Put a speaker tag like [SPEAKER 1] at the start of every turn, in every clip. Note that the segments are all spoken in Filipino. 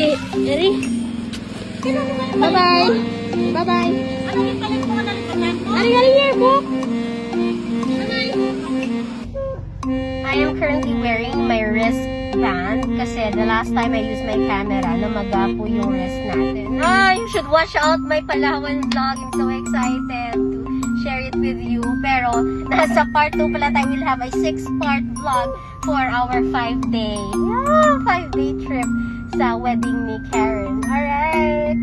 [SPEAKER 1] Okay, ready? Bye-bye. Bye-bye. Aling here, book. I am currently wearing my wristband kasi the last time I used my camera, namaga po yung wrist natin. You should watch out my Palawan vlog. I'm so excited to share it with you. Pero nasa part 2 pala tayo. We'll have a 6-part vlog for our 5-day 5-day trip sa wedding ni Karen. Alright!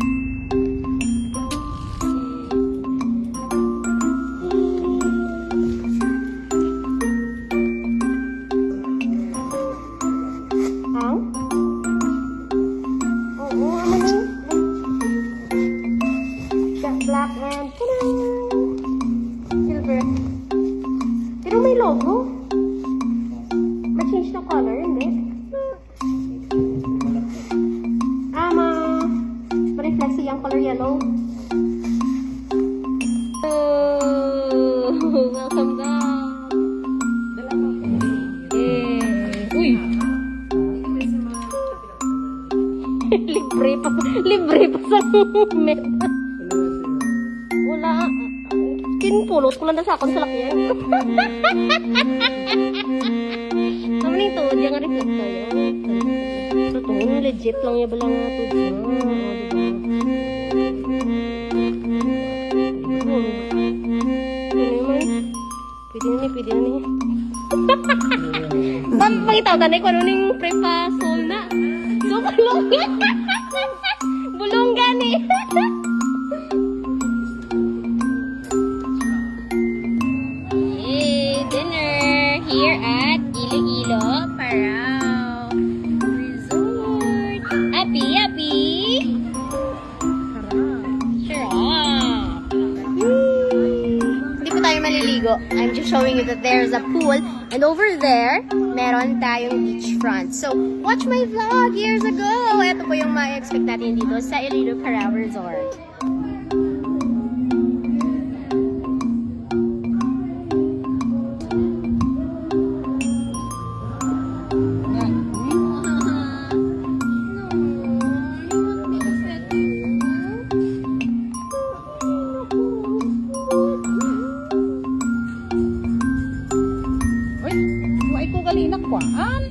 [SPEAKER 1] Black and silver. Pero may logo. Ma-change na color, hindi? Ma-reflexy yung color yellow. Oh, welcome back. Uy! libre pa sa moment. Wala. Kinpulot ko lang na sa akong salakyan. Naman yung tuod, yung reflect tayo. Ito, legit lang yung balang nga tuod. Pwede na ni. Pangitaw tanay ko ano yung pre-fasol na. So, bulong gani. Here at Iloilo, Parao Resort. Happy! Sarap! Hindi po tayo maliligo. I'm just showing you that there's a pool. And over there, meron tayong beachfront. So, watch my vlog years ago. Ito po yung ma-expect natin dito sa Iloilo, Parao Resort.
[SPEAKER 2] Ay ko gali nakuan.